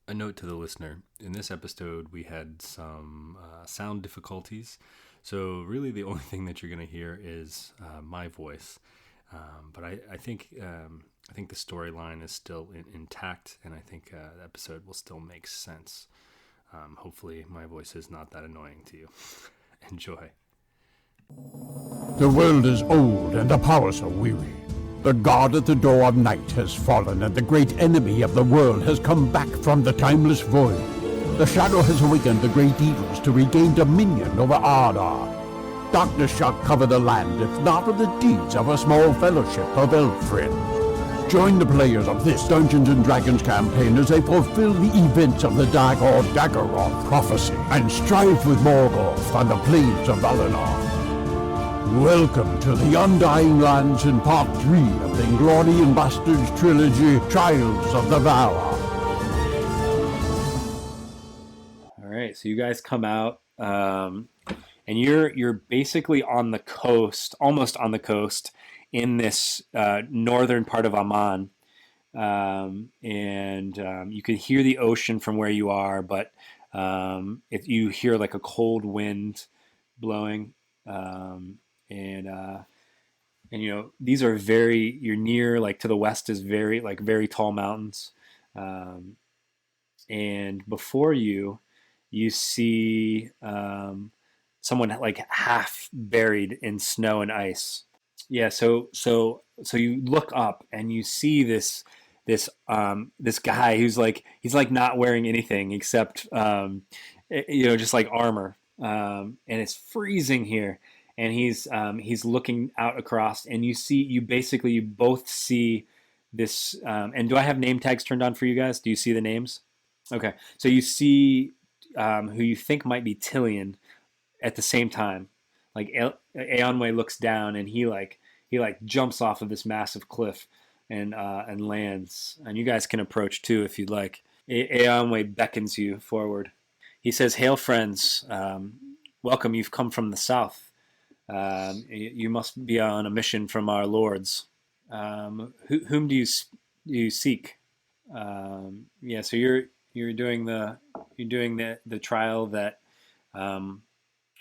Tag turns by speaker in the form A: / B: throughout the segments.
A: A note to the listener. In this episode, we had some sound difficulties. So, really, the only thing that you're going to hear is my voice. But I think the storyline is still intact, and I think the episode will still make sense. Hopefully, my voice is not that annoying to you. Enjoy.
B: The world is old and the powers are weary. The god at the door of night has fallen, and the great enemy of the world has come back from the timeless void. The shadow has awakened the great evils to regain dominion over Ardar. Darkness shall cover the land, if not with the deeds of a small fellowship of elf friends. Join the players of this Dungeons & Dragons campaign as they fulfill the events of the Dagor Daggeroth prophecy and strive with Morgoth on the plains of Valinor. Welcome to the Undying Lands in Part 3 of the Inglorion Bastards trilogy, Trials of the Valar.
C: All right, so you guys come out, and you're basically on the coast, almost on the coast, in this northern part of Aman, and you can hear the ocean from where you are, but if you hear like a cold wind blowing, and you know these are you're near, like, to the west is very tall mountains, and before you see someone like half buried in snow and ice. Yeah, so you look up and you see this guy who's he's like not wearing anything except just like armor, and it's freezing here, and he's looking out across, and you both see this. And do I have name tags turned on for you guys? Do you see the names? Okay, so you see who you think might be Tilion at the same time. Like Eönwë looks down, and he jumps off of this massive cliff and lands. And you guys can approach too if you'd like. Eönwë beckons you forward. He says, "Hail, friends! Welcome. You've come from the south. You must be on a mission from our lords. Whom do you seek?" Yeah, so you're doing the trial that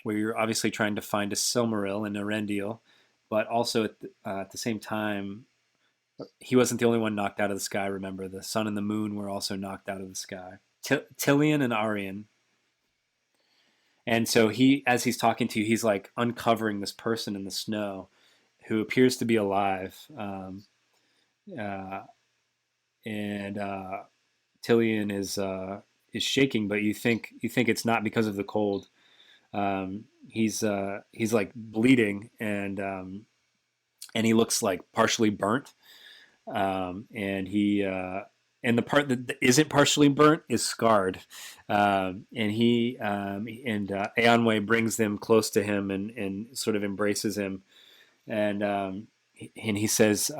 C: where you're obviously trying to find a Silmaril in Eärendil, but also at the same time, he wasn't the only one knocked out of the sky. Remember, the sun and the moon were also knocked out of the sky. Tilion and Arien. And so as he's talking to you, he's like uncovering this person in the snow who appears to be alive. And Tilion is shaking, but you think it's not because of the cold. He's like bleeding, and he looks like partially burnt. And the part that isn't partially burnt is scarred. And Eönwë brings them close to him and sort of embraces him, and he says,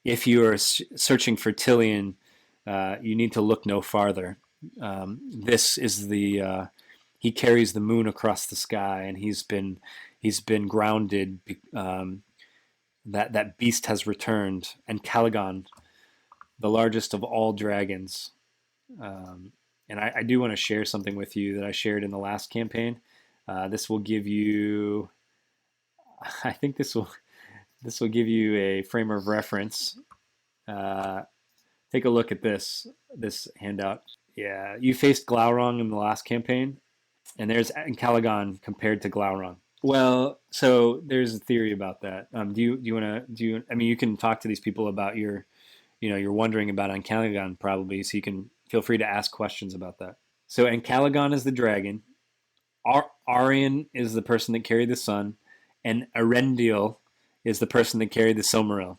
C: "If you are searching for Tilion, you need to look no farther. This is he carries the moon across the sky, and he's been grounded. That beast has returned, Ancalagon, the largest of all dragons." And I do want to share something with you that I shared in the last campaign. This will give you, I think this will give you a frame of reference. Take a look at this handout. Yeah, you faced Glaurung in the last campaign, and there's Ancalagon compared to Glaurung. Well, so there's a theory about that. I mean, you can talk to these people about you're wondering about Ancalagon probably, so you can feel free to ask questions about that. So Ancalagon is the dragon. Arien is the person that carried the sun, and Eärendil is the person that carried the Silmaril.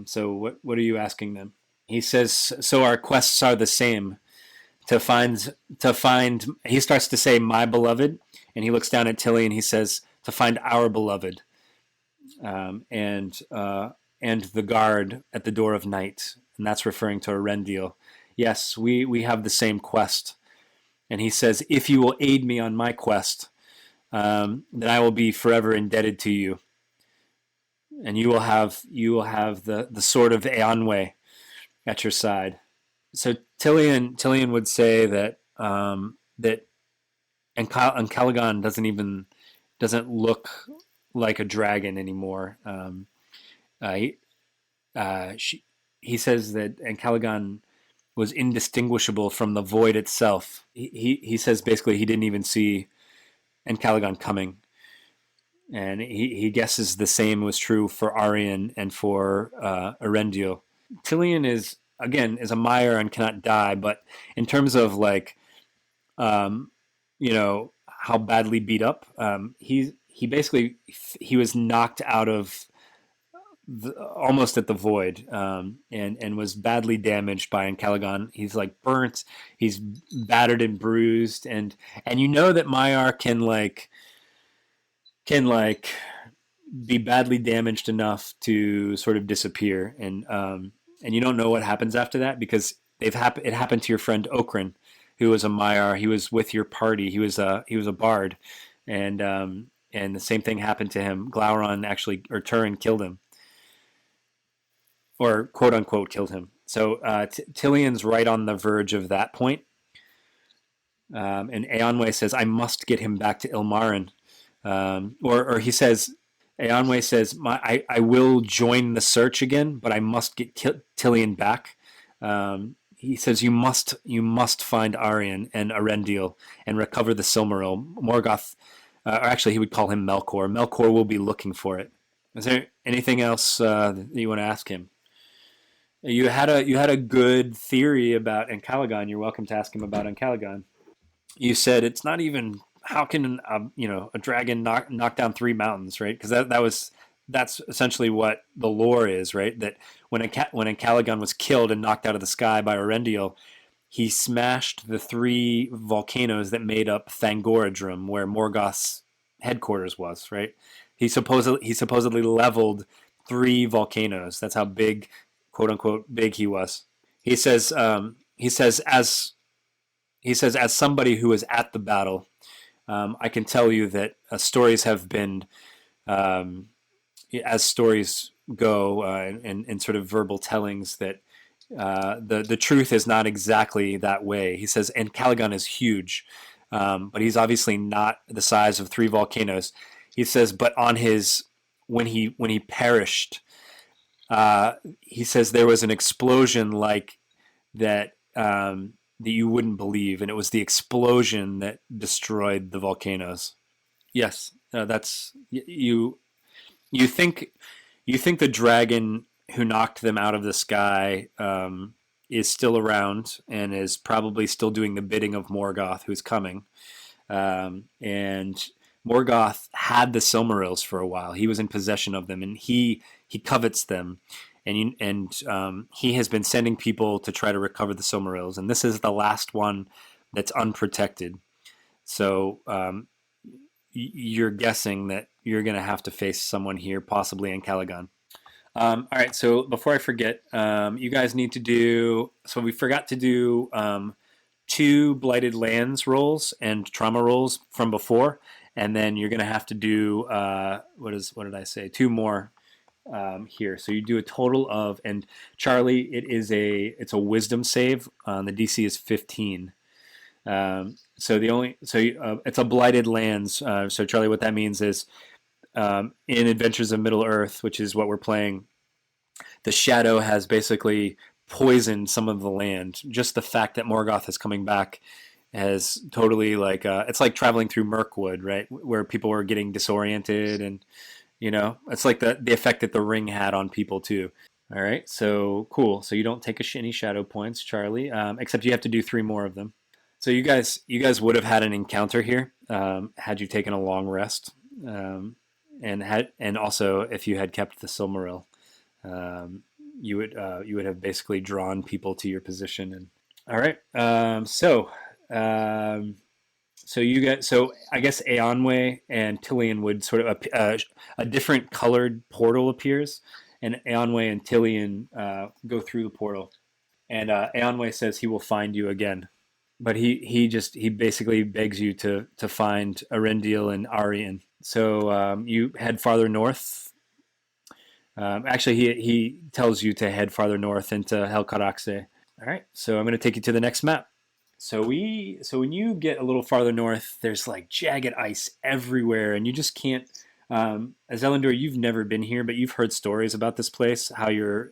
C: So what are you asking them? He says, so our quests are the same. To find. He starts to say, "My beloved," and he looks down at Tilly and he says, "To find our beloved," and the guard at the door of night, and that's referring to Eärendil. Yes, we have the same quest. And he says, "If you will aid me on my quest, then I will be forever indebted to you, and you will have the sword of Eönwë at your side." So Tilion would say that that Ancalagon doesn't look like a dragon anymore. Uh, he, he says that Ancalagon was indistinguishable from the void itself. He says basically he didn't even see Ancalagon coming, and he guesses the same was true for Arien and for Eärendil. Tilion is a maiar and cannot die, but in terms of like how badly beat up, he basically he was knocked out of almost at the void, and was badly damaged by Ancalagon. He's like burnt, he's battered and bruised, and you know that maiar can be badly damaged enough to sort of disappear, and you don't know what happens after that because it happened to your friend Okryn, who was a maiar. He was with your party. He was a bard, and the same thing happened to him. Glauron or Turin killed him, or quote unquote killed him. So Tilion's right on the verge of that point. And Eönwë says, "I must get him back to Ilmarin," or he says, Eönwë says, I will join the search again, but I must get Tilion back." He says, "You must find Arien and Eärendil and recover the Silmaril. Morgoth, or actually, he would call him Melkor. Melkor will be looking for it." Is there anything else that you want to ask him? You had a good theory about Ancalagon. You're welcome to ask him about Ancalagon. You said it's not even, how can a dragon knock down 3 mountains, right? Because that's essentially what the lore is, right? That when Ancalagon was killed and knocked out of the sky by Eärendil, he smashed the 3 volcanoes that made up Thangorodrim, where Morgoth's headquarters was, right? He supposedly leveled 3 volcanoes. That's how big, quote unquote, big he was. He says as somebody who was at the battle, I can tell you that stories have been, as stories go, and sort of verbal tellings, that the truth is not exactly that way. He says Ancalagon is huge, but he's obviously not the size of 3 volcanoes. He says, but when he perished, he says there was an explosion like that. That you wouldn't believe, and it was the explosion that destroyed the volcanoes. Yes, that's you. You think the dragon who knocked them out of the sky is still around and is probably still doing the bidding of Morgoth, who's coming. And Morgoth had the Silmarils for a while. He was in possession of them, and he covets them. And he has been sending people to try to recover the Silmarils, and this is the last one that's unprotected. So you're guessing that you're going to have to face someone here, possibly Ancalagon. All right, so before I forget, you guys need to do... So we forgot to do 2 Blighted Lands rolls and trauma rolls from before, and then you're going to have to do... what did I say? 2 more... here, so you do a total of, and Charlie, it's a wisdom save. The DC is 15. It's a Blighted Lands. So Charlie, what that means is, in Adventures of Middle Earth, which is what we're playing, the shadow has basically poisoned some of the land. Just the fact that Morgoth is coming back has totally it's like traveling through Mirkwood, right, where people were getting disoriented and. It's like the effect that the ring had on people too. All right, so cool. So you don't take any shadow points, Charlie, except you have to do 3 more of them. So you guys would have had an encounter here had you taken a long rest, and also if you had kept the Silmaril, you would have basically drawn people to your position. And all right, So I guess Eönwë and Tilion would sort of a different colored portal appears, and Eönwë and Tilion go through the portal, and Eönwë says he will find you again, but he basically begs you to find Eärendil and Arien. So you head farther north. Actually, he tells you to head farther north into Helcaraxë. All right, so I'm going to take you to the next map. So when you get a little farther north, there's like jagged ice everywhere, and you just can't. As Elendor, you've never been here, but you've heard stories about this place. How your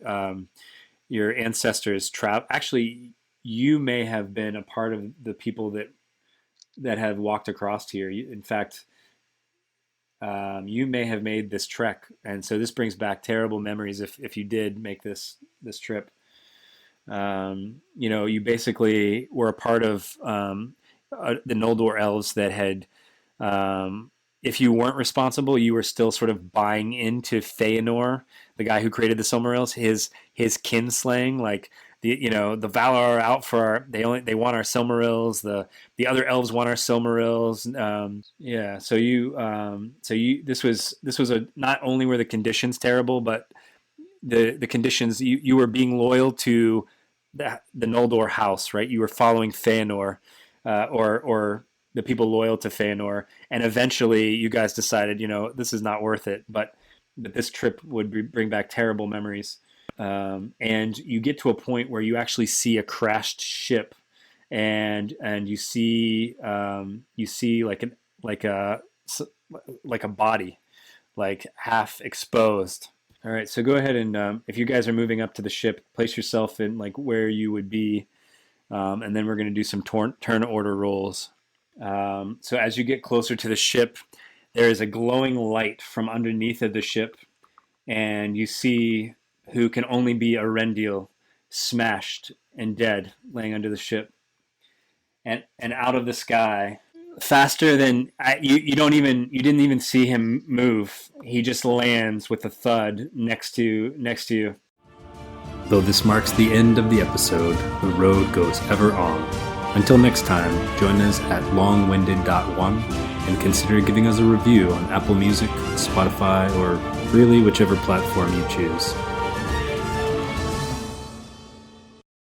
C: ancestors travel. Actually, you may have been a part of the people that have walked across here. In fact, you may have made this trek, and so this brings back terrible memories if you did make this trip. You basically were a part of the Noldor elves that had, if you weren't responsible, you were still sort of buying into Fëanor, the guy who created the Silmarils, his kinslaying, like the Valar are out for they want our Silmarils, the other elves want our Silmarils. This was not only were the conditions terrible, but the conditions you were being loyal to the Noldor house, right? You were following Fëanor, or the people loyal to Fëanor, and eventually you guys decided, this is not worth it. But this trip would bring back terrible memories, and you get to a point where you actually see a crashed ship, and you see like a body, like half exposed. All right, so go ahead and if you guys are moving up to the ship, place yourself in like where you would be, and then we're going to do some turn order rolls. So as you get closer to the ship, there is a glowing light from underneath of the ship, and you see who can only be Eärendil, smashed and dead, laying under the ship, and out of the sky. Faster than you didn't even see him move. He just lands with a thud next to you.
A: Though this marks the end of the episode, the road goes ever on. Until next time, join us at longwinded.one and consider giving us a review on Apple Music, Spotify, or really whichever platform you choose.